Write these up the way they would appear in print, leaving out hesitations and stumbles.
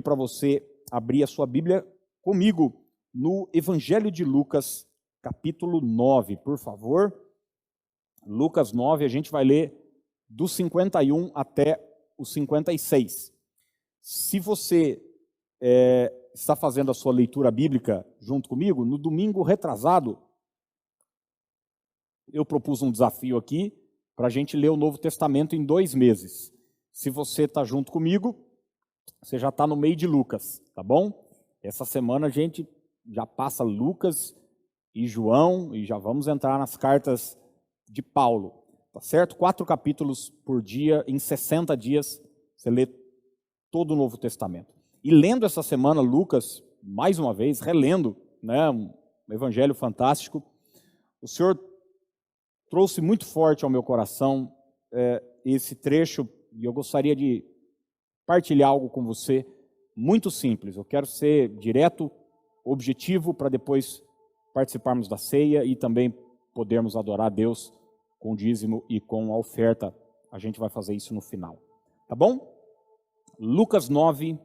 para você abrir a sua Bíblia comigo no Evangelho de Lucas, capítulo 9, por favor. Lucas 9, a gente vai ler do 51 até o 56. Se você está fazendo a sua leitura bíblica junto comigo, no domingo retrasado, eu propus um desafio aqui para a gente ler o Novo Testamento em 2 meses. Se você está junto comigo, você já está no meio de Lucas, tá bom? Essa semana a gente já passa Lucas e João e já vamos entrar nas cartas de Paulo, tá certo? 4 capítulos por dia, em 60 dias, você lê todo o Novo Testamento. E lendo essa semana Lucas, mais uma vez, relendo, né, um evangelho fantástico, o Senhor trouxe muito forte ao meu coração esse trecho, e eu gostaria de partilhar algo com você, muito simples. Eu quero ser direto, objetivo, para depois participarmos da ceia e também podermos adorar a Deus com o dízimo e com a oferta. A gente vai fazer isso no final, tá bom? Lucas 9,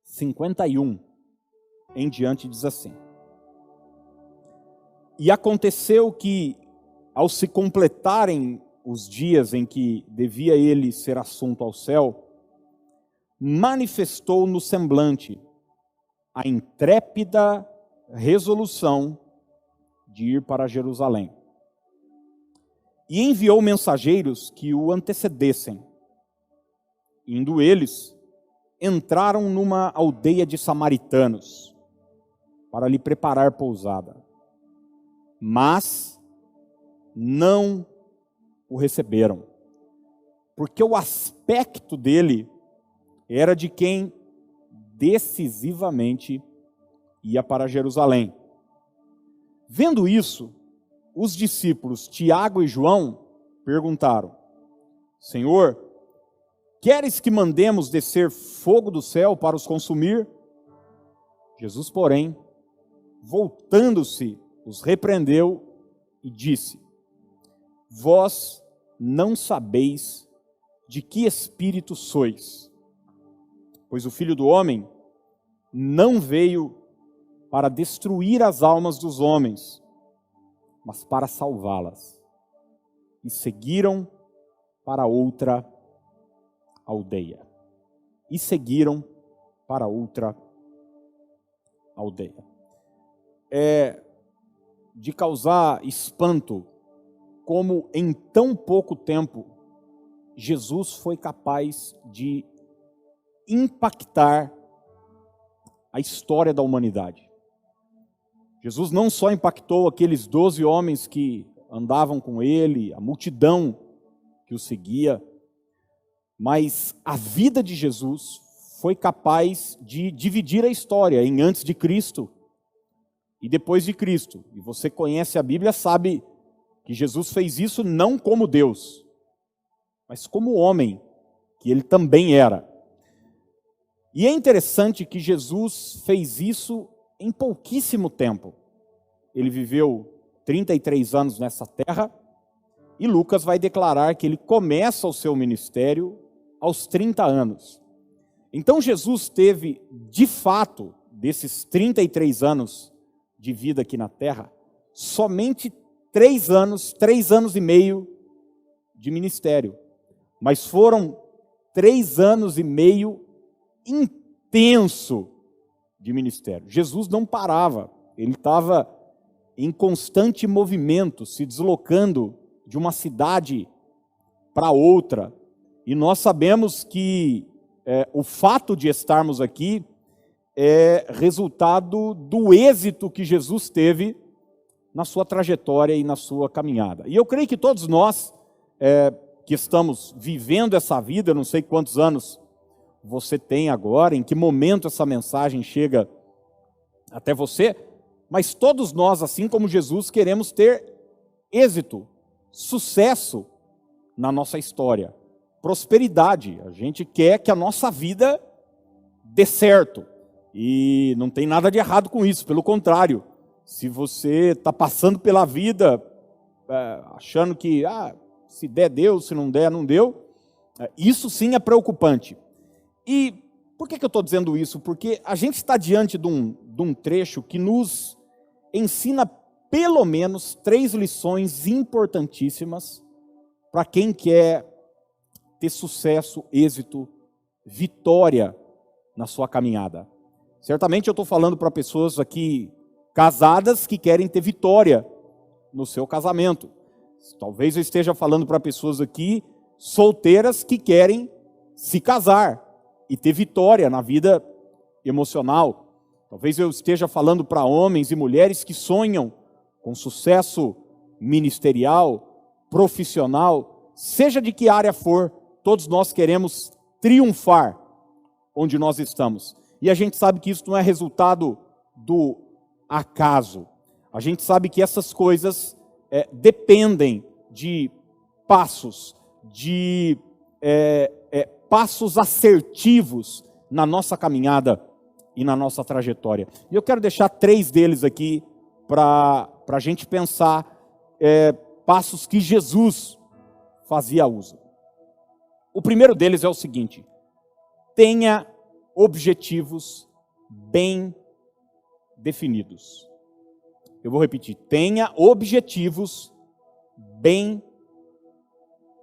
51 em diante diz assim: E aconteceu que, ao se completarem os dias em que devia ele ser assunto ao céu, manifestou no semblante a intrépida resolução de ir para Jerusalém. E enviou mensageiros que o antecedessem. Indo eles, entraram numa aldeia de samaritanos para lhe preparar pousada. Mas não o receberam, porque o aspecto dele era de quem decisivamente ia para Jerusalém. Vendo isso, os discípulos Tiago e João perguntaram: Senhor, queres que mandemos descer fogo do céu para os consumir? Jesus, porém, voltando-se, os repreendeu e disse: Vós não sabeis de que espírito sois, pois o Filho do Homem não veio para destruir as almas dos homens, mas para salvá-las. E seguiram para outra aldeia. E seguiram para outra aldeia. É de causar espanto como em tão pouco tempo Jesus foi capaz de impactar a história da humanidade. Jesus não só impactou aqueles 12 homens que andavam com ele, a multidão que o seguia, mas a vida de Jesus foi capaz de dividir a história em antes de Cristo e depois de Cristo. E você conhece a Bíblia, sabe que Jesus fez isso não como Deus, mas como homem, que ele também era. E é interessante que Jesus fez isso em pouquíssimo tempo. Ele viveu 33 anos nessa terra, e Lucas vai declarar que ele começa o seu ministério aos 30 anos. Então Jesus teve, de fato, desses 33 anos de vida aqui na terra, somente 3 anos e meio de ministério. Mas foram 3 anos e meio intenso de ministério. Jesus não parava, ele estava em constante movimento, se deslocando de uma cidade para outra. E nós sabemos que o fato de estarmos aqui é resultado do êxito que Jesus teve na sua trajetória e na sua caminhada. E eu creio que todos nós que estamos vivendo essa vida, eu não sei quantos anos você tem agora, em que momento essa mensagem chega até você, mas todos nós, assim como Jesus, queremos ter êxito, sucesso na nossa história, prosperidade. A gente quer que a nossa vida dê certo. E não tem nada de errado com isso, pelo contrário. Se você está passando pela vida achando que se der, deu, se não der, não deu, isso sim é preocupante. E Por que eu estou dizendo isso? Porque a gente está diante de um trecho que nos ensina pelo menos 3 lições importantíssimas para quem quer ter sucesso, êxito, vitória na sua caminhada. Certamente eu estou falando para pessoas aqui casadas que querem ter vitória no seu casamento. Talvez eu esteja falando para pessoas aqui solteiras que querem se casar e ter vitória na vida emocional. Talvez eu esteja falando para homens e mulheres que sonham com sucesso ministerial, profissional, seja de que área for, todos nós queremos triunfar onde nós estamos. E a gente sabe que isso não é resultado do acaso. A gente sabe que essas coisas dependem de passos, de passos assertivos na nossa caminhada e na nossa trajetória. E eu quero deixar 3 deles aqui para a gente pensar, passos que Jesus fazia uso. O primeiro deles é o seguinte: tenha objetivos bem definidos. Eu vou repetir: tenha objetivos bem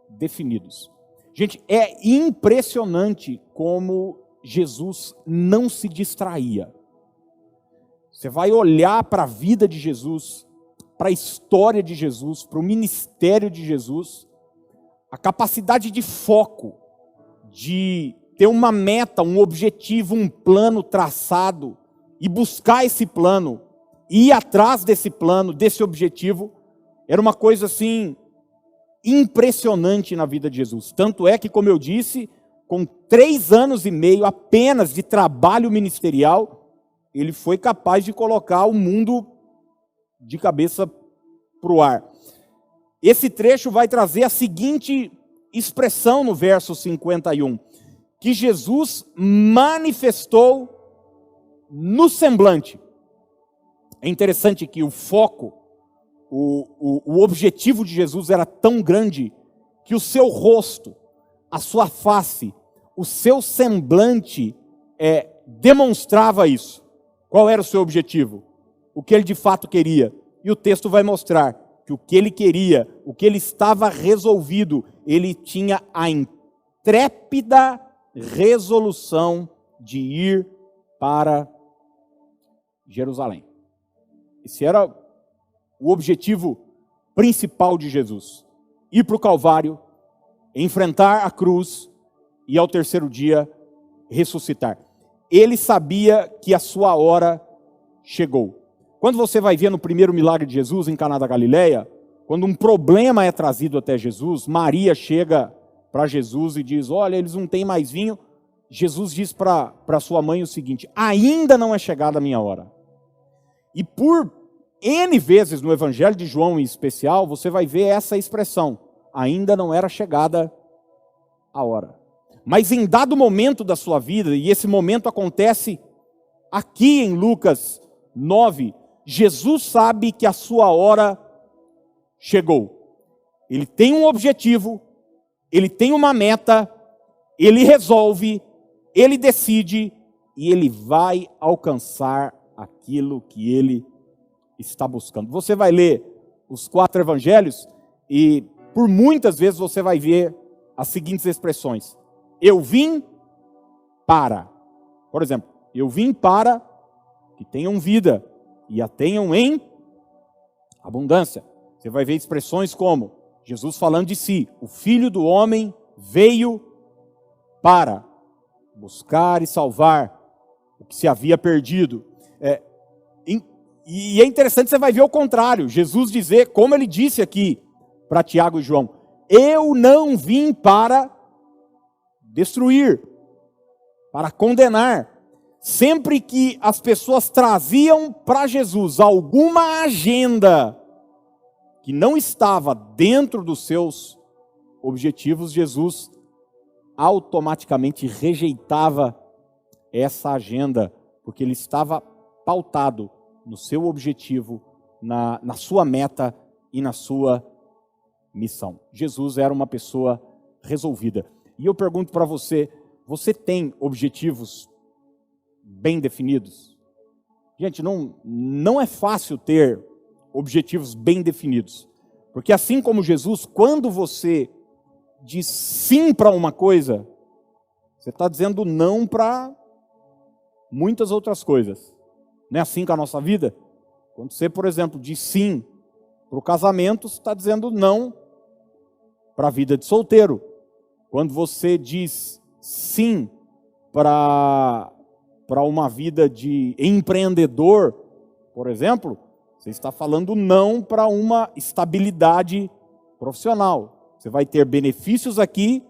definidos. Gente, é impressionante como Jesus não se distraía. Você vai olhar para a vida de Jesus, para a história de Jesus, para o ministério de Jesus, a capacidade de foco, de ter uma meta, um objetivo, um plano traçado e buscar esse plano, ir atrás desse plano, desse objetivo, era uma coisa assim impressionante na vida de Jesus. Tanto é que, como eu disse, com 3 anos e meio apenas de trabalho ministerial, ele foi capaz de colocar o mundo de cabeça para o ar. Esse trecho vai trazer a seguinte expressão no verso 51, que Jesus manifestou no semblante. É interessante que o foco, o objetivo de Jesus era tão grande que o seu rosto, a sua face, o seu semblante demonstrava isso. Qual era o seu objetivo? O que ele de fato queria. E o texto vai mostrar que o que ele queria, o que ele estava resolvido, ele tinha a intrépida resolução de ir para Jerusalém. Esse era o objetivo principal de Jesus: ir para o Calvário, enfrentar a cruz e ao terceiro dia ressuscitar. Ele sabia que a sua hora chegou. Quando você vai ver no primeiro milagre de Jesus em Caná da Galileia, quando um problema é trazido até Jesus, Maria chega para Jesus e diz: olha, eles não têm mais vinho. Jesus diz para sua mãe o seguinte: ainda não é chegada a minha hora. E por N vezes no Evangelho de João em especial, você vai ver essa expressão: ainda não era chegada a hora. Mas em dado momento da sua vida, e esse momento acontece aqui em Lucas 9, Jesus sabe que a sua hora chegou. Ele tem um objetivo, ele tem uma meta, ele resolve, ele decide e ele vai alcançar aquilo que ele está buscando. Você vai ler os 4 evangelhos e por muitas vezes você vai ver as seguintes expressões: eu vim para. Por exemplo, eu vim para que tenham vida e a tenham em abundância. Você vai ver expressões como Jesus falando de si: o Filho do Homem veio para buscar e salvar o que se havia perdido. E é interessante, você vai ver o contrário. Jesus dizer, como ele disse aqui para Tiago e João: eu não vim para destruir, para condenar. Sempre que as pessoas traziam para Jesus alguma agenda que não estava dentro dos seus objetivos, Jesus automaticamente rejeitava essa agenda, porque ele estava pautado no seu objetivo, na sua meta e na sua missão. Jesus era uma pessoa resolvida. E eu pergunto para você: Você tem objetivos bem definidos? Gente, não é fácil ter objetivos bem definidos. Porque assim como Jesus, quando você diz sim para uma coisa, você está dizendo não para muitas outras coisas. Não é assim com a nossa vida? Quando você, por exemplo, diz sim para o casamento, você está dizendo não para a vida de solteiro. Quando você diz sim para uma vida de empreendedor, por exemplo, você está falando não para uma estabilidade profissional. Você vai ter benefícios aqui,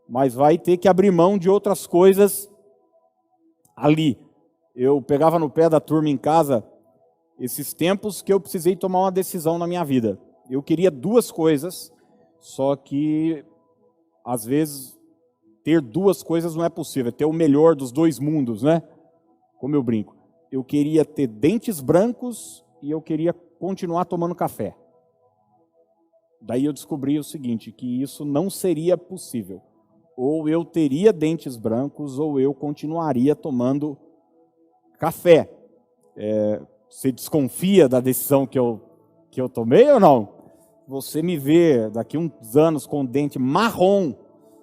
mas vai ter que abrir mão de outras coisas ali. Eu pegava no pé da turma em casa esses tempos que eu precisei tomar uma decisão na minha vida. Eu queria duas coisas, só que às vezes ter duas coisas não é possível, é ter o melhor dos dois mundos, né? Como eu brinco. Eu queria ter dentes brancos e eu queria continuar tomando café. Daí eu descobri o seguinte, que isso não seria possível. Ou eu teria dentes brancos ou eu continuaria tomando café. Você desconfia da decisão que eu tomei ou não? Você me vê daqui uns anos com dente marrom,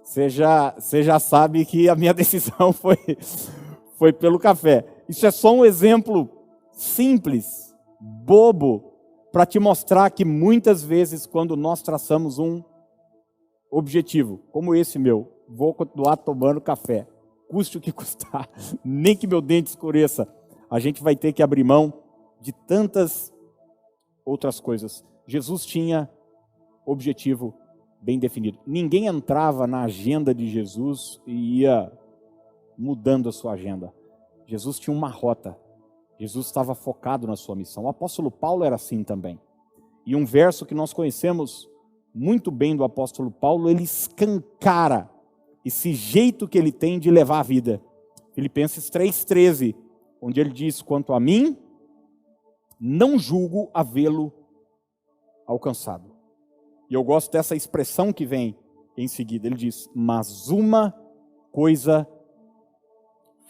você já sabe que a minha decisão foi pelo café. Isso é só um exemplo simples, bobo, para te mostrar que muitas vezes quando nós traçamos um objetivo, como esse meu, vou continuar tomando café, custe o que custar, nem que meu dente escureça, a gente vai ter que abrir mão de tantas outras coisas. Jesus tinha objetivo bem definido. Ninguém entrava na agenda de Jesus e ia mudando a sua agenda. Jesus tinha uma rota. Jesus estava focado na sua missão. O apóstolo Paulo era assim também. E um verso que nós conhecemos muito bem do apóstolo Paulo, ele escancara esse jeito que ele tem de levar a vida. Filipenses 3,13, onde ele diz, quanto a mim, não julgo havê-lo alcançado. E eu gosto dessa expressão que vem em seguida. Ele diz, mas uma coisa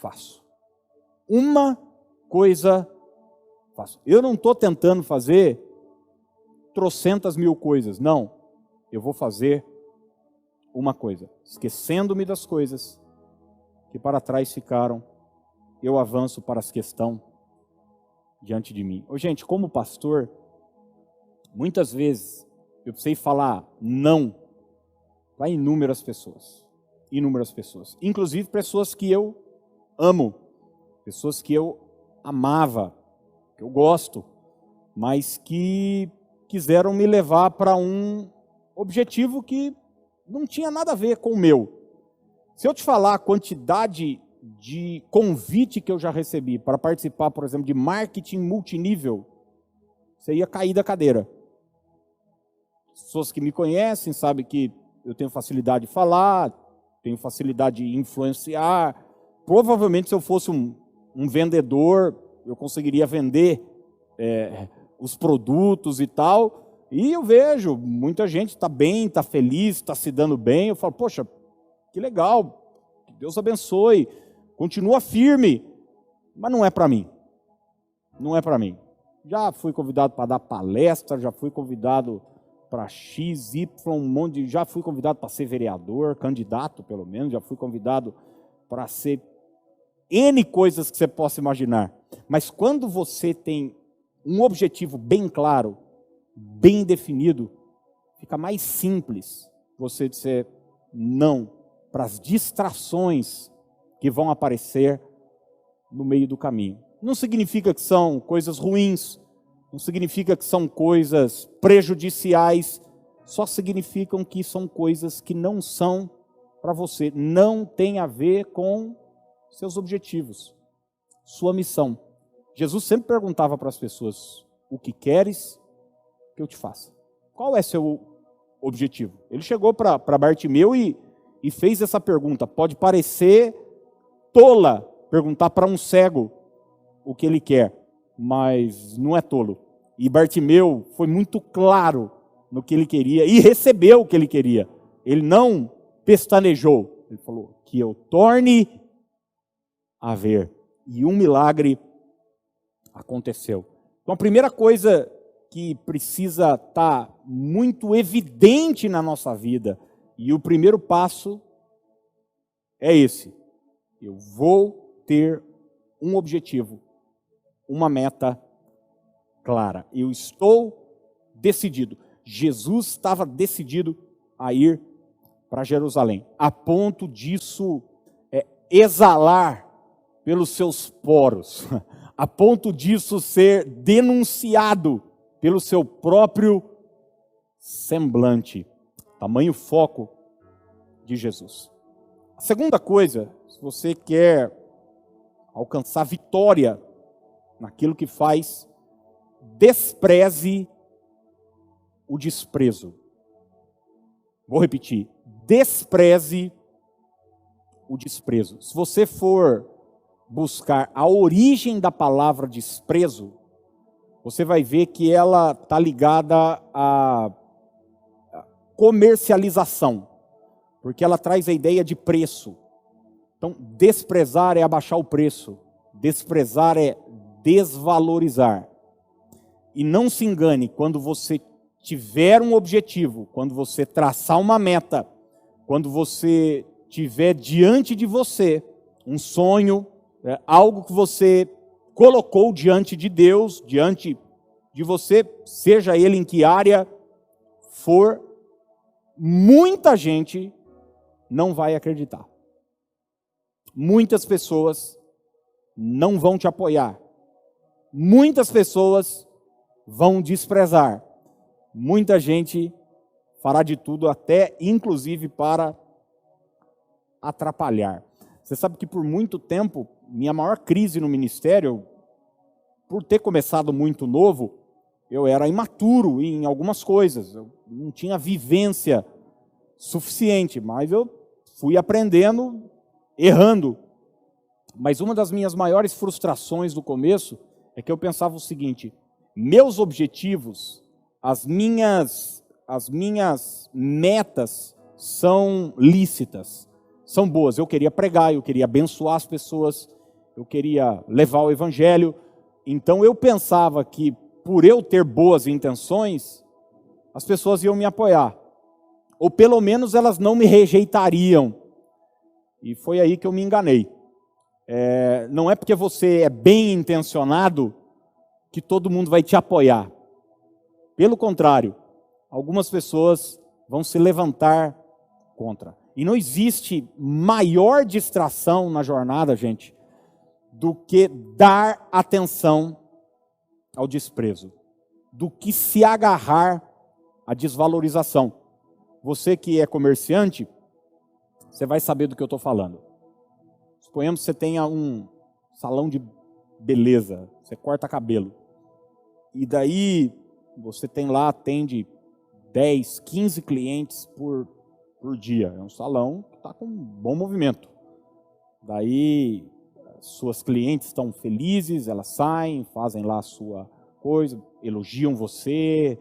faço. Uma coisa faço. Eu não estou tentando fazer trocentas mil coisas. Não. Eu vou fazer uma coisa. Esquecendo-me das coisas que para trás ficaram, eu avanço para as que estão diante de mim. Ô, gente, como pastor, muitas vezes eu precisei falar não para inúmeras pessoas. Inúmeras pessoas. Inclusive pessoas que eu amo. Pessoas que eu amava, que eu gosto, mas que quiseram me levar para um objetivo que não tinha nada a ver com o meu. Se eu te falar a quantidade de convite que eu já recebi para participar, por exemplo, de marketing multinível, você ia cair da cadeira. Pessoas que me conhecem sabem que eu tenho facilidade de falar, tenho facilidade de influenciar. Provavelmente, se eu fosse um vendedor, eu conseguiria vender os produtos e tal. E eu vejo, muita gente está bem, está feliz, está se dando bem. Eu falo, poxa, que legal, que Deus abençoe, continua firme. Mas não é para mim. Não é para mim. Já fui convidado para dar palestra, já fui convidado para X, Y, já fui convidado para ser vereador, candidato pelo menos, já fui convidado para ser N coisas que você possa imaginar. Mas quando você tem um objetivo bem claro, bem definido, fica mais simples você dizer não para as distrações que vão aparecer no meio do caminho. Não significa que são coisas ruins, não significa que são coisas prejudiciais, só significam que são coisas que não são para você, não tem a ver com seus objetivos, sua missão. Jesus sempre perguntava para as pessoas, o que queres que eu te faça? Qual é seu objetivo? Ele chegou para Bartimeu e fez essa pergunta. Pode parecer tola perguntar para um cego o que ele quer, mas não é tolo. E Bartimeu foi muito claro no que ele queria e recebeu o que ele queria. Ele não pestanejou. Ele falou, que eu torne a ver. E um milagre aconteceu. Então a primeira coisa que precisa estar muito evidente na nossa vida, e o primeiro passo é esse: eu vou ter um objetivo, uma meta clara. Eu estou decidido. Jesus estava decidido a ir para Jerusalém, a ponto disso exalar pelos seus poros, a ponto disso ser denunciado pelo seu próprio semblante. Tamanho foco de Jesus. A segunda coisa, se você quer alcançar vitória naquilo que faz, despreze o desprezo. Vou repetir, despreze o desprezo. Se você for buscar a origem da palavra desprezo, você vai ver que ela está ligada à comercialização, porque ela traz a ideia de preço. Então, desprezar é abaixar o preço, desprezar é desvalorizar. E não se engane, quando você tiver um objetivo, quando você traçar uma meta, quando você tiver diante de você um sonho, algo que você colocou diante de Deus, diante de você, seja ele em que área for, muita gente não vai acreditar. Muitas pessoas não vão te apoiar. Muitas pessoas vão desprezar. Muita gente fará de tudo, até inclusive para atrapalhar. Você sabe que por muito tempo, minha maior crise no ministério, por ter começado muito novo, eu era imaturo em algumas coisas, eu não tinha vivência suficiente, mas eu fui aprendendo, errando. Mas uma das minhas maiores frustrações no começo é que eu pensava o seguinte: meus objetivos, as minhas metas são lícitas, são boas. Eu queria pregar, eu queria abençoar as pessoas, eu queria levar o evangelho. Então eu pensava que por eu ter boas intenções, as pessoas iam me apoiar, ou pelo menos elas não me rejeitariam. E foi aí que eu me enganei. Não é porque você é bem intencionado que todo mundo vai te apoiar. Pelo contrário, algumas pessoas vão se levantar contra. E não existe maior distração na jornada, gente, do que dar atenção ao desprezo, do que se agarrar à desvalorização. Você que é comerciante, você vai saber do que eu estou falando. Suponhamos que você tenha um salão de beleza, você corta cabelo. E daí você tem lá, atende 10, 15 clientes por dia. É um salão que está com um bom movimento. Daí suas clientes estão felizes, elas saem, fazem lá a sua coisa, elogiam você,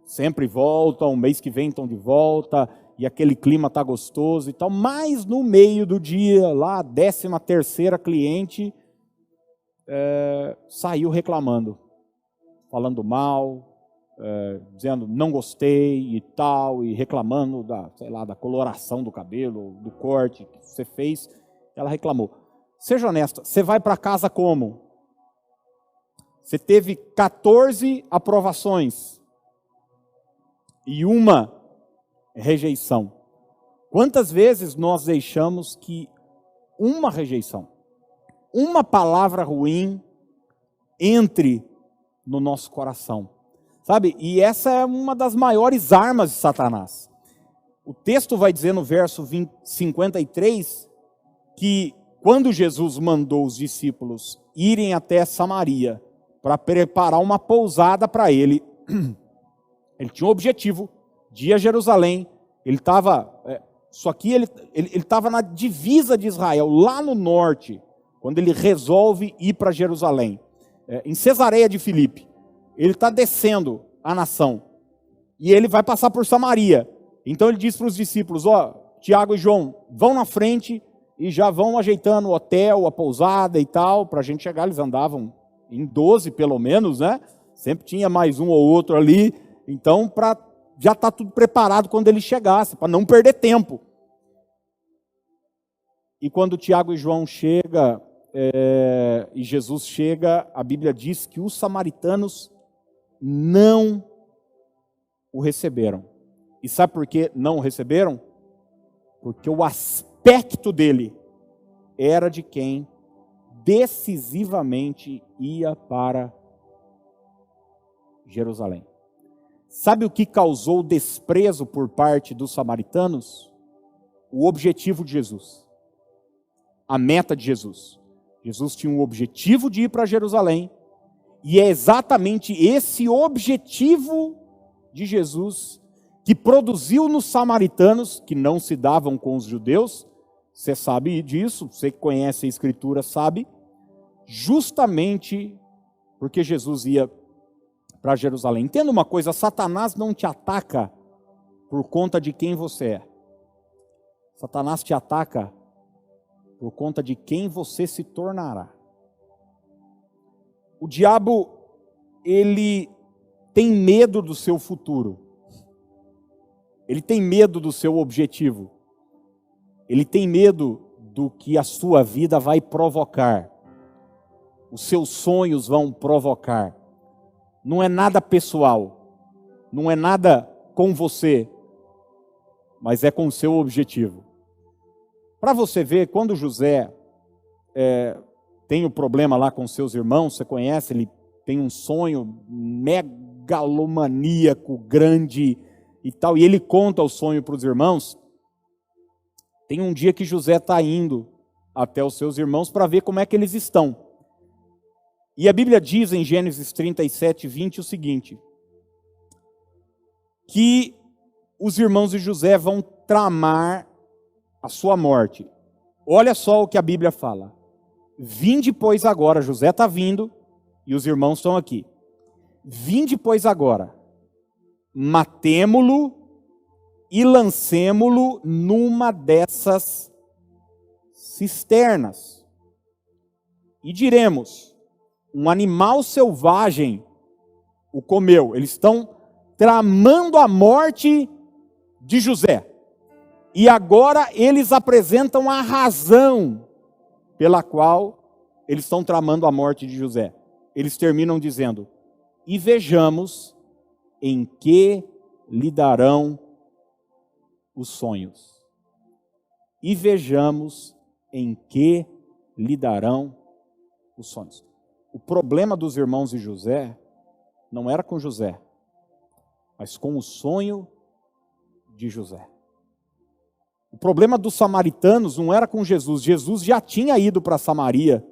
sempre voltam, mês que vem estão de volta, e aquele clima está gostoso e tal. Mas no meio do dia, lá a 13ª cliente saiu reclamando, falando mal, dizendo não gostei e tal, e reclamando da coloração do cabelo, do corte que você fez. Ela reclamou. Seja honesta, você vai para casa como? Você teve 14 aprovações e uma rejeição. Quantas vezes nós deixamos que uma rejeição, uma palavra ruim entre no nosso coração? Sabe? E essa é uma das maiores armas de Satanás. O texto vai dizer no verso 53 que quando Jesus mandou os discípulos irem até Samaria para preparar uma pousada para ele, ele tinha um objetivo de ir a Jerusalém. Ele estava, ele estava na divisa de Israel, lá no norte, quando ele resolve ir para Jerusalém. Em Cesareia de Filipe, ele está descendo a nação, e ele vai passar por Samaria. Então ele diz para os discípulos: Tiago e João vão na frente e já vão ajeitando o hotel, a pousada e tal, para a gente chegar. Eles andavam em 12 pelo menos, né? Sempre tinha mais um ou outro ali, então para já estar tudo preparado quando ele chegasse, para não perder tempo. E quando Tiago e João chegam, e Jesus chega, a Bíblia diz que os samaritanos não o receberam. E sabe por que não o receberam? Porque o aspecto dele era de quem decisivamente ia para Jerusalém. Sabe o que causou desprezo por parte dos samaritanos? O objetivo de Jesus. A meta de Jesus. Jesus tinha um objetivo de ir para Jerusalém, e é exatamente esse objetivo de Jesus que produziu nos samaritanos, que não se davam com os judeus. Você sabe disso, você que conhece a Escritura sabe, justamente porque Jesus ia para Jerusalém. Entenda uma coisa, Satanás não te ataca por conta de quem você é. Satanás te ataca por conta de quem você se tornará. O diabo, ele tem medo do seu futuro. Ele tem medo do seu objetivo. Ele tem medo do que a sua vida vai provocar. Os seus sonhos vão provocar. Não é nada pessoal. Não é nada com você. Mas é com o seu objetivo. Para você ver, quando José tem o problema lá com seus irmãos, você conhece, ele tem um sonho megalomaníaco, grande e tal, e ele conta o sonho para os irmãos. Tem um dia que José está indo até os seus irmãos para ver como é que eles estão. E a Bíblia diz em Gênesis 37, 20 o seguinte, que os irmãos de José vão tramar a sua morte. Olha só o que a Bíblia fala. Vinde, pois, agora, José está vindo e os irmãos estão aqui. Vinde, pois, agora, matemo-lo e lancemo-lo numa dessas cisternas. E diremos, um animal selvagem o comeu. Eles estão tramando a morte de José. E agora eles apresentam a razão pela qual eles estão tramando a morte de José. Eles terminam dizendo, e vejamos em que lhe darão os sonhos. E vejamos em que lhe darão os sonhos. O problema dos irmãos de José não era com José, mas com o sonho de José. O problema dos samaritanos não era com Jesus. Jesus já tinha ido para Samaria,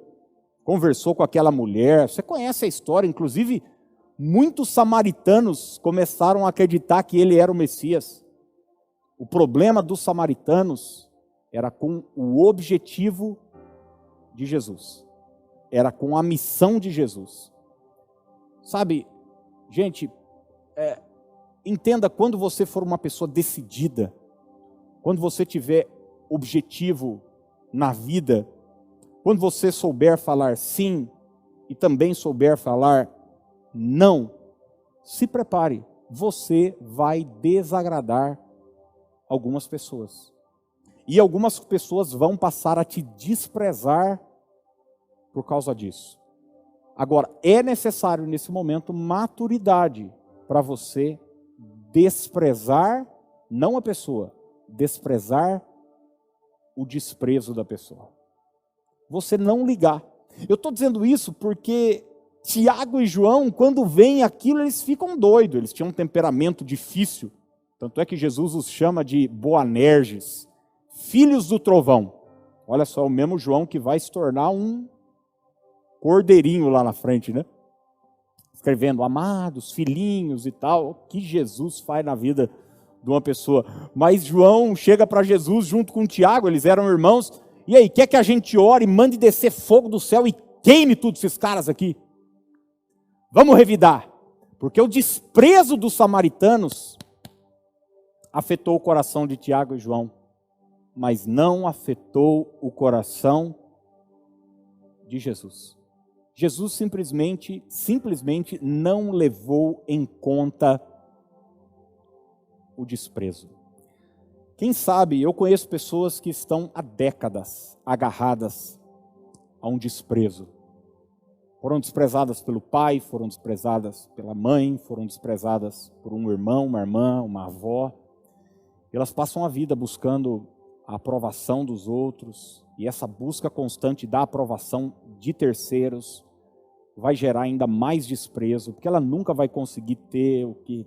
conversou com aquela mulher. Você conhece a história, inclusive muitos samaritanos começaram a acreditar que ele era o Messias. O problema dos samaritanos era com o objetivo de Jesus. Era com a missão de Jesus. Sabe, gente, entenda, quando você for uma pessoa decidida, quando você tiver objetivo na vida, quando você souber falar sim e também souber falar não, se prepare, você vai desagradar algumas pessoas. E algumas pessoas vão passar a te desprezar por causa disso. Agora, é necessário nesse momento maturidade para você desprezar, não a pessoa, desprezar o desprezo da pessoa. Você não ligar. Eu estou dizendo isso porque Tiago e João, quando veem aquilo, eles ficam doidos. Eles tinham um temperamento difícil. Tanto é que Jesus os chama de Boanerges, filhos do trovão. Olha só, o mesmo João que vai se tornar um cordeirinho lá na frente, né? Escrevendo, amados, filhinhos e tal. O que Jesus faz na vida de uma pessoa. Mas João chega para Jesus junto com Tiago, eles eram irmãos. E aí, quer que a gente ore, mande descer fogo do céu e queime todos esses caras aqui? Vamos revidar. Porque o desprezo dos samaritanos afetou o coração de Tiago e João. mas não afetou o coração de Jesus. Jesus simplesmente não levou em conta o desprezo. Quem sabe, eu conheço pessoas que estão há décadas agarradas a um desprezo. Foram desprezadas pelo pai, foram desprezadas pela mãe, foram desprezadas por um irmão, uma irmã, uma avó. E elas passam a vida buscando a aprovação dos outros, e essa busca constante da aprovação de terceiros vai gerar ainda mais desprezo, porque ela nunca vai conseguir ter o que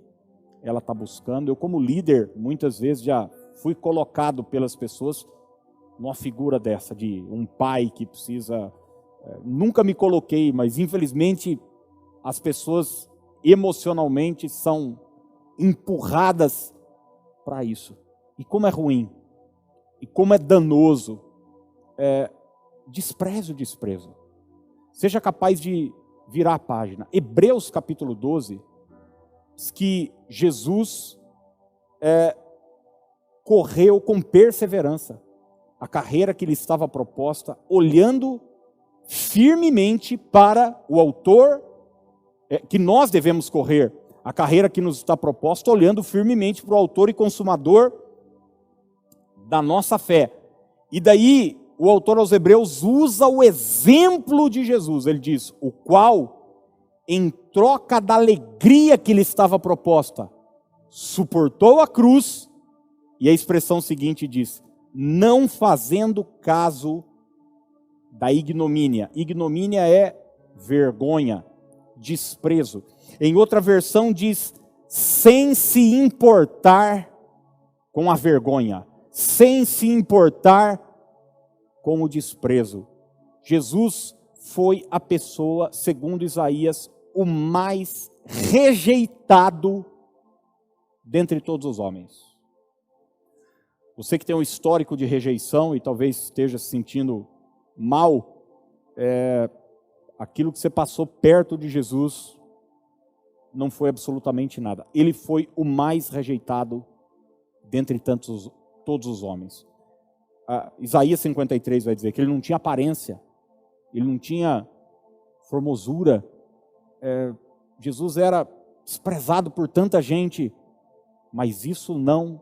ela está buscando. Eu, como líder, muitas vezes já fui colocado pelas pessoas numa figura dessa, de um pai que precisa... Nunca me coloquei, mas infelizmente as pessoas emocionalmente são empurradas para isso. E como é ruim, e como é danoso, desprezo. Seja capaz de virar a página. Hebreus capítulo 12, diz que Jesus correu com perseverança a carreira que lhe estava proposta, olhando firmemente para o autor, que nós devemos correr, a carreira que nos está proposta, olhando firmemente para o autor e consumador da nossa fé. E daí, o autor aos Hebreus usa o exemplo de Jesus. Ele diz, o qual, em troca da alegria que lhe estava proposta, suportou a cruz, e a expressão seguinte diz, não fazendo caso da ignomínia. Ignomínia é vergonha, desprezo. Em outra versão diz, sem se importar com a vergonha, sem se importar com o desprezo. Jesus foi a pessoa, segundo Isaías, o mais rejeitado dentre todos os homens. Você que tem um histórico de rejeição e talvez esteja se sentindo mal, aquilo que você passou perto de Jesus não foi absolutamente nada. Ele foi o mais rejeitado dentre todos os homens. Isaías 53 vai dizer que ele não tinha aparência, ele não tinha formosura. Jesus era desprezado por tanta gente, mas isso não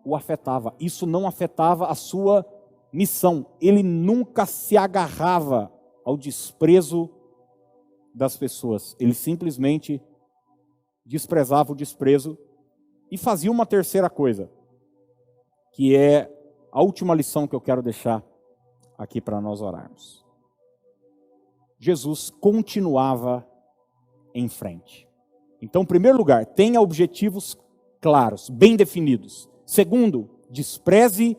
o afetava. Isso não afetava a sua missão. Ele nunca se agarrava ao desprezo das pessoas. Ele simplesmente desprezava o desprezo e fazia uma terceira coisa, que é a última lição que eu quero deixar aqui para nós orarmos. Jesus continuava em frente. Então, em primeiro lugar, tenha objetivos claros, bem definidos. Segundo, despreze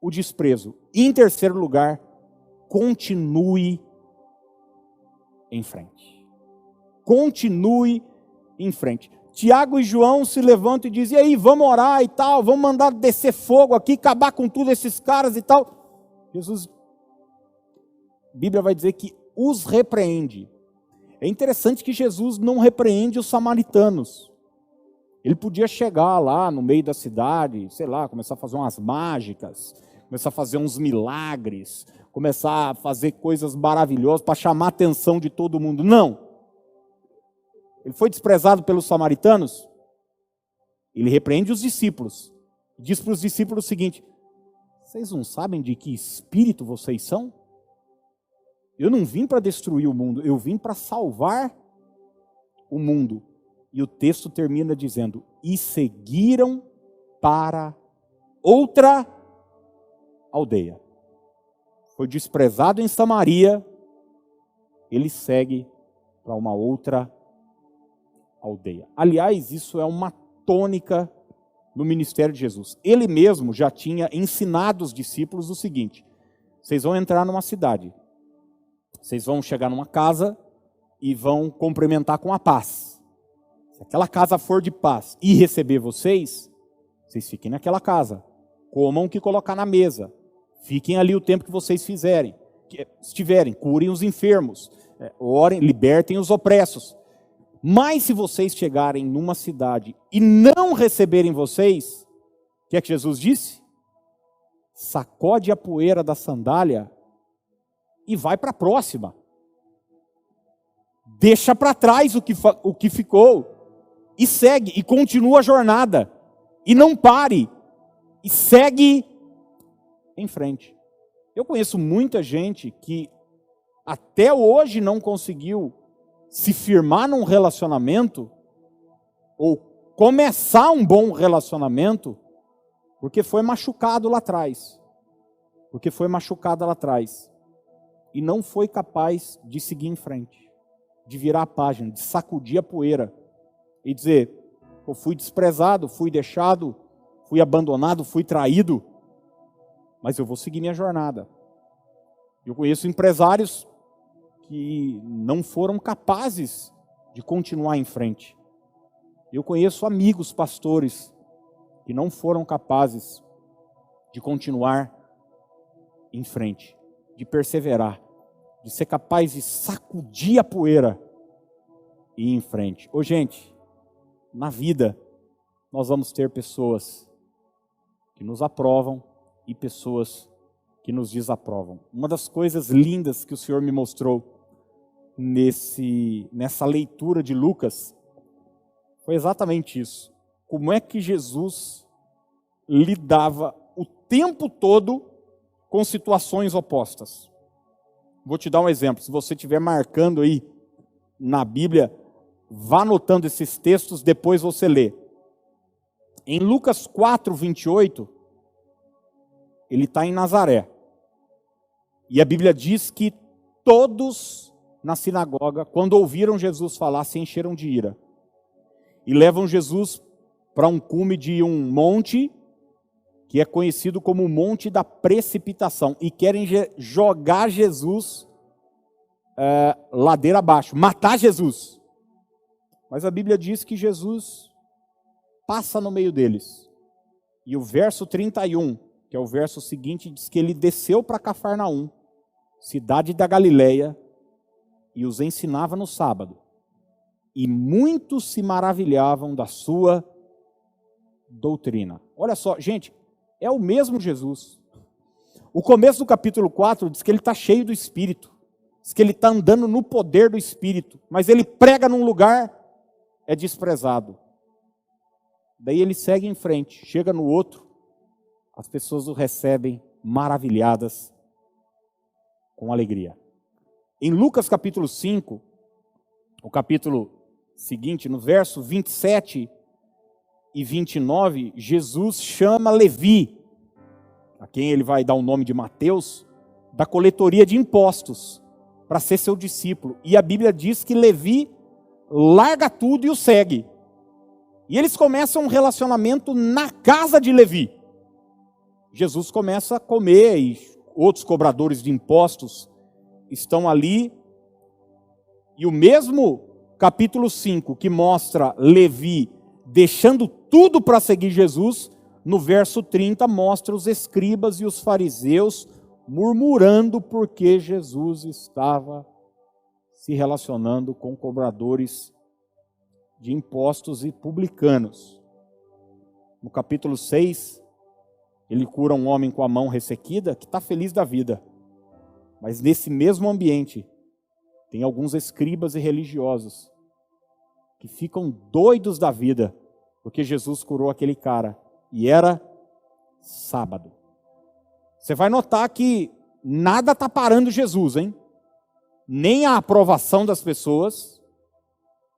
o desprezo. E em terceiro lugar, continue em frente. Continue em frente. Tiago e João se levantam e dizem, e aí, vamos orar e tal, vamos mandar descer fogo aqui, acabar com tudo esses caras e tal. Jesus, a Bíblia vai dizer que os repreende. É interessante que Jesus não repreende os samaritanos. Ele podia chegar lá no meio da cidade, sei lá, começar a fazer umas mágicas, começar a fazer uns milagres, começar a fazer coisas maravilhosas para chamar a atenção de todo mundo. Não. Ele foi desprezado pelos samaritanos. Ele repreende os discípulos. Diz para os discípulos o seguinte, vocês não sabem de que espírito vocês são? Eu não vim para destruir o mundo, eu vim para salvar o mundo. E o texto termina dizendo, e seguiram para outra aldeia. Foi desprezado em Samaria, ele segue para uma outra aldeia. Aliás, isso é uma tônica no ministério de Jesus. Ele mesmo já tinha ensinado os discípulos o seguinte, vocês vão entrar numa cidade, vocês vão chegar numa casa e vão cumprimentar com a paz. Se aquela casa for de paz e receber vocês fiquem naquela casa. Comam o que colocar na mesa. Fiquem ali o tempo que vocês estiverem. Curem os enfermos. Orem, libertem os opressos. Mas se vocês chegarem numa cidade e não receberem vocês, o que é que Jesus disse? sacode a poeira da sandália e vai para a próxima. Deixa para trás o que ficou e segue, e continua a jornada. E não pare, e segue em frente. Eu conheço muita gente que até hoje não conseguiu se firmar num relacionamento ou começar um bom relacionamento porque foi machucado lá atrás. Porque foi machucada lá atrás. E não foi capaz de seguir em frente, de virar a página, de sacudir a poeira e dizer: eu fui desprezado, fui deixado, fui abandonado, fui traído, mas eu vou seguir minha jornada. Eu conheço empresários que não foram capazes de continuar em frente. Eu conheço amigos pastores que não foram capazes de continuar em frente, de perseverar, de ser capaz de sacudir a poeira e ir em frente. Ô gente, na vida nós vamos ter pessoas que nos aprovam e pessoas que nos desaprovam. Uma das coisas lindas que o Senhor me mostrou nessa leitura de Lucas foi exatamente isso. Como é que Jesus lidava o tempo todo com situações opostas. Vou te dar um exemplo. Se você estiver marcando aí na Bíblia, vá anotando esses textos, depois você lê. Em Lucas 4, 28, ele está em Nazaré. E a Bíblia diz que todos na sinagoga, quando ouviram Jesus falar, se encheram de ira. E levam Jesus para um cume de um monte, que é conhecido como o Monte da Precipitação. E querem jogar Jesus ladeira abaixo, matar Jesus. Mas a Bíblia diz que Jesus passa no meio deles. E o verso 31, que é o verso seguinte, diz que ele desceu para Cafarnaum, cidade da Galileia, e os ensinava no sábado. E muitos se maravilhavam da sua doutrina. Olha só, gente, é o mesmo Jesus. O começo do capítulo 4 diz que ele está cheio do Espírito. Diz que ele está andando no poder do Espírito. Mas ele prega num lugar, é desprezado. Daí ele segue em frente, chega no outro, as pessoas o recebem maravilhadas, com alegria. Em Lucas capítulo 5, o capítulo seguinte, no verso 27 e 29, Jesus chama Levi, a quem ele vai dar o nome de Mateus, da coletoria de impostos, para ser seu discípulo. E a Bíblia diz que Levi larga tudo e o segue. E eles começam um relacionamento na casa de Levi. Jesus começa a comer e outros cobradores de impostos estão ali. E o mesmo capítulo 5 que mostra Levi deixando tudo para seguir Jesus, no verso 30 mostra os escribas e os fariseus murmurando porque Jesus estava se relacionando com cobradores de impostos e publicanos. No capítulo 6, ele cura um homem com a mão ressequida que está feliz da vida. Mas nesse mesmo ambiente, tem alguns escribas e religiosos que ficam doidos da vida, porque Jesus curou aquele cara. E era sábado. Você vai notar que nada está parando Jesus, hein? Nem a aprovação das pessoas,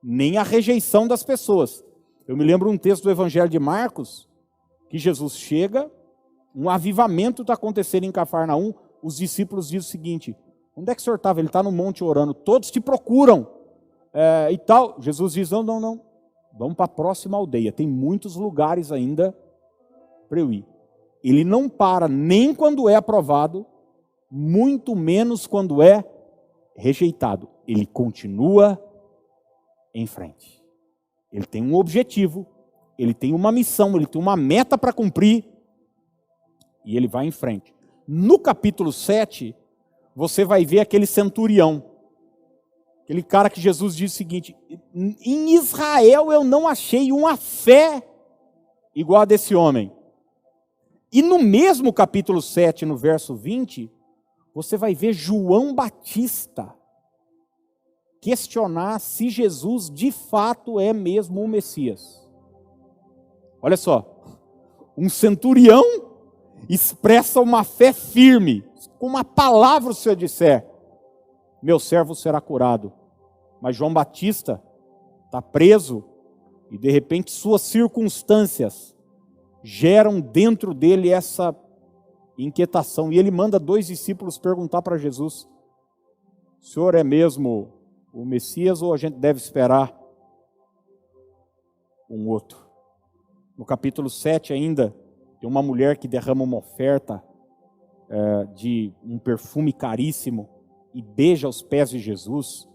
nem a rejeição das pessoas. Eu me lembro um texto do Evangelho de Marcos, que Jesus chega, um avivamento está acontecendo em Cafarnaum, os discípulos dizem o seguinte: onde é que o senhor estava? Ele está no monte orando, todos te procuram, e tal. Jesus diz, não, vamos para a próxima aldeia, tem muitos lugares ainda para eu ir. Ele não para nem quando é aprovado, muito menos quando é rejeitado. Ele continua em frente. Ele tem um objetivo, ele tem uma missão, ele tem uma meta para cumprir, e ele vai em frente. No capítulo 7, você vai ver aquele centurião, aquele cara que Jesus diz o seguinte: em Israel eu não achei uma fé igual a desse homem. E no mesmo capítulo 7, no verso 20, você vai ver João Batista questionar se Jesus de fato é mesmo o Messias. Olha só, um centurião expressa uma fé firme, com uma palavra se eu disser, meu servo será curado. Mas João Batista está preso e de repente suas circunstâncias geram dentro dele essa inquietação. E ele manda 2 discípulos perguntar para Jesus, o senhor é mesmo o Messias ou a gente deve esperar um outro? No capítulo 7 ainda, tem uma mulher que derrama uma oferta de um perfume caríssimo e beija os pés de Jesus,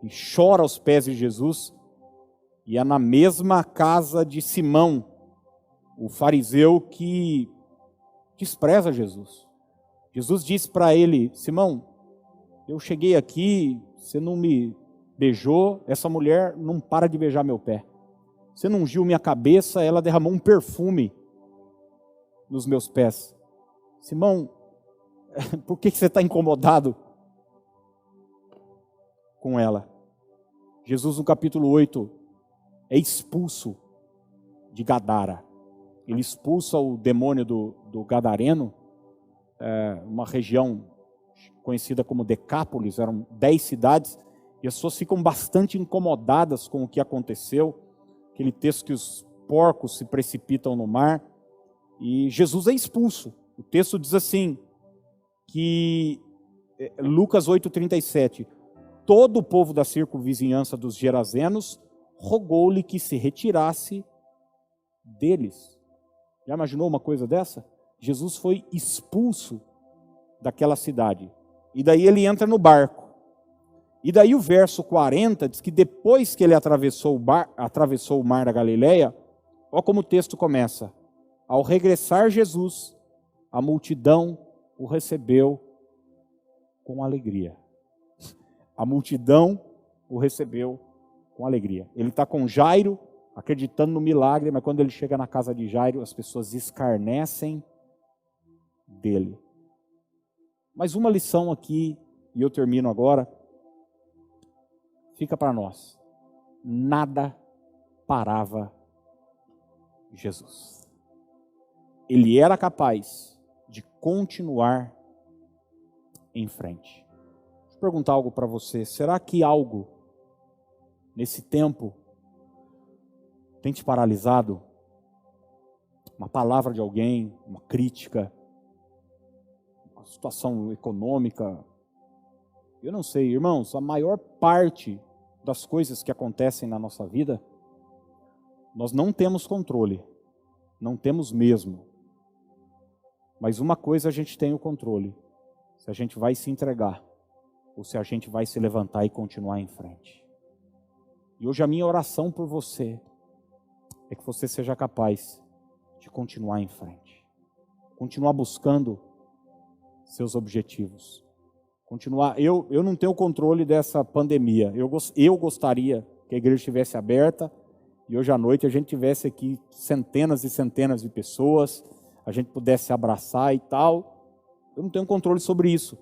e chora aos pés de Jesus, e é na mesma casa de Simão, o fariseu que despreza Jesus. Jesus disse para ele, Simão, eu cheguei aqui, você não me beijou, essa mulher não para de beijar meu pé. Você não ungiu minha cabeça, ela derramou um perfume nos meus pés. Simão, por que você está incomodado com ela? Jesus no capítulo 8 é expulso de Gadara. Ele expulsa o demônio do Gadareno, uma região conhecida como Decápolis, eram 10 cidades, e as pessoas ficam bastante incomodadas com o que aconteceu, aquele texto que os porcos se precipitam no mar, e Jesus é expulso. O texto diz assim, que Lucas 8,37, todo o povo da circunvizinhança dos Gerazenos rogou-lhe que se retirasse deles. Já imaginou uma coisa dessa? Jesus foi expulso daquela cidade. E daí ele entra no barco. E daí o verso 40 diz que depois que ele atravessou o mar da Galileia, olha como o texto começa. Ao regressar Jesus, a multidão o recebeu com alegria. A multidão o recebeu com alegria. Ele está com Jairo, acreditando no milagre, mas quando ele chega na casa de Jairo, as pessoas escarnecem dele. Mas uma lição aqui, e eu termino agora, fica para nós. Nada parava Jesus. Ele era capaz de continuar em frente. Deixa eu perguntar algo para você. Será que algo nesse tempo tem te paralisado? Uma palavra de alguém, uma crítica, uma situação econômica? Eu não sei, irmãos, a maior parte das coisas que acontecem na nossa vida, nós não temos controle, não temos mesmo. Mas uma coisa a gente tem o controle, se a gente vai se entregar, ou se a gente vai se levantar e continuar em frente. E hoje a minha oração por você é que você seja capaz de continuar em frente. Continuar buscando seus objetivos. Continuar. Eu não tenho controle dessa pandemia. Eu gostaria que a igreja estivesse aberta e hoje à noite a gente tivesse aqui centenas e centenas de pessoas, a gente pudesse abraçar e tal. Eu não tenho controle sobre isso.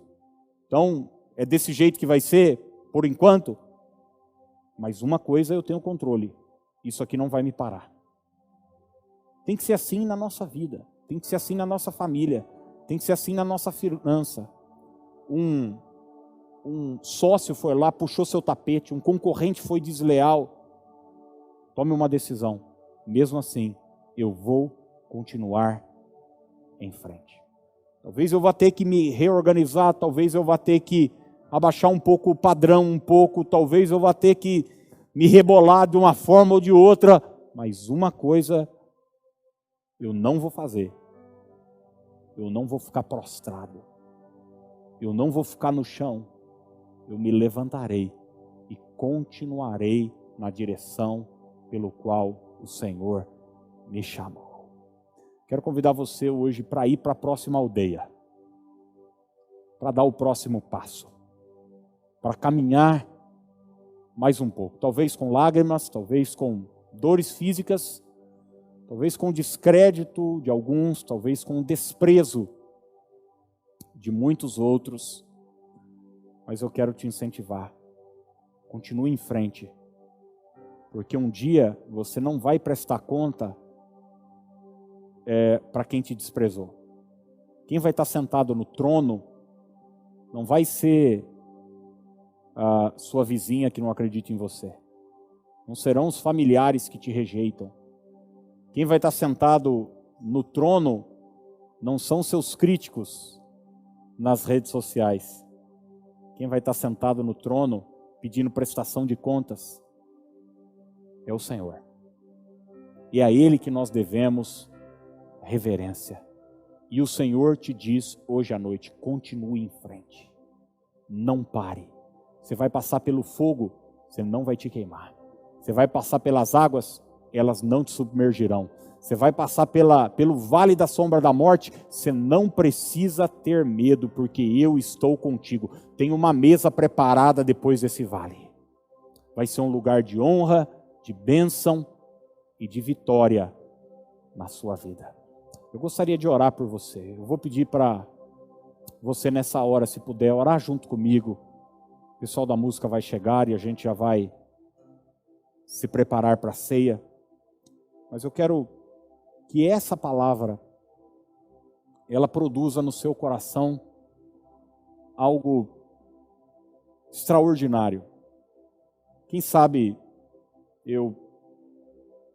Então, é desse jeito que vai ser, por enquanto. Mas uma coisa eu tenho controle. Isso aqui não vai me parar. Tem que ser assim na nossa vida. Tem que ser assim na nossa família. Tem que ser assim na nossa finança. Um sócio foi lá, puxou seu tapete. Um concorrente foi desleal. Tome uma decisão. Mesmo assim, eu vou continuar em frente. Talvez eu vá ter que me reorganizar. Talvez eu vá ter que abaixar um pouco o padrão, talvez eu vá ter que me rebolar de uma forma ou de outra, mas uma coisa eu não vou fazer. Eu não vou ficar prostrado. Eu não vou ficar no chão. Eu me levantarei e continuarei na direção pelo qual o Senhor me chamou. Quero convidar você hoje para ir para a próxima aldeia, para dar o próximo passo, para caminhar mais um pouco, talvez com lágrimas, talvez com dores físicas, talvez com o descrédito de alguns, talvez com o desprezo de muitos outros, mas eu quero te incentivar. Continue em frente, porque um dia você não vai prestar conta para quem te desprezou. Quem vai estar sentado no trono não vai ser a sua vizinha que não acredita em você. Não serão os familiares que te rejeitam. Quem vai estar sentado no trono não são seus críticos nas redes sociais. Quem vai estar sentado no trono pedindo prestação de contas é o Senhor. E é a Ele que nós devemos reverência. E o Senhor te diz hoje à noite, continue em frente. Não pare. Você vai passar pelo fogo, você não vai te queimar. Você vai passar pelas águas, elas não te submergirão. Você vai passar pelo vale da sombra da morte, você não precisa ter medo, porque eu estou contigo. Tem uma mesa preparada depois desse vale. Vai ser um lugar de honra, de bênção e de vitória na sua vida. Eu gostaria de orar por você. Eu vou pedir para você nessa hora, se puder, orar junto comigo. O pessoal da música vai chegar e a gente já vai se preparar para a ceia. Mas eu quero que essa palavra, ela produza no seu coração algo extraordinário. Quem sabe eu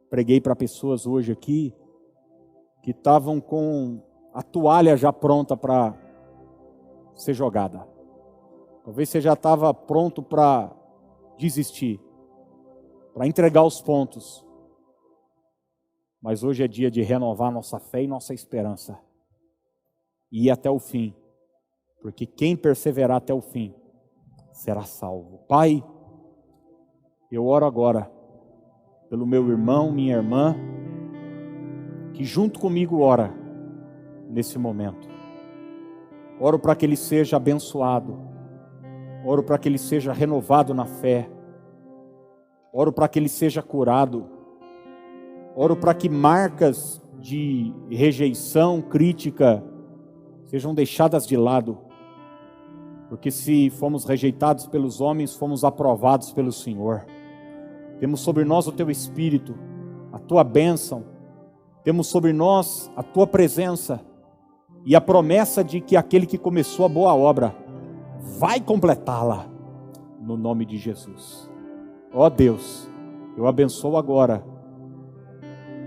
preguei para pessoas hoje aqui que estavam com a toalha já pronta para ser jogada. Talvez você já estava pronto para desistir, para entregar os pontos. Mas hoje é dia de renovar nossa fé e nossa esperança. E ir até o fim. Porque quem perseverar até o fim será salvo. Pai, eu oro agora pelo meu irmão, minha irmã, que junto comigo ora nesse momento. Oro para que ele seja abençoado. Oro para que ele seja renovado na fé. Oro para que ele seja curado. Oro para que marcas de rejeição, crítica, sejam deixadas de lado. Porque se fomos rejeitados pelos homens, fomos aprovados pelo Senhor. Temos sobre nós o Teu Espírito, a Tua bênção. Temos sobre nós a Tua presença. E a promessa de que aquele que começou a boa obra vai completá-la, no nome de Jesus. Ó Deus, eu abençoo agora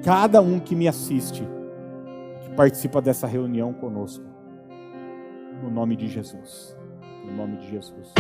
cada um que me assiste, que participa dessa reunião conosco, no nome de Jesus. No nome de Jesus.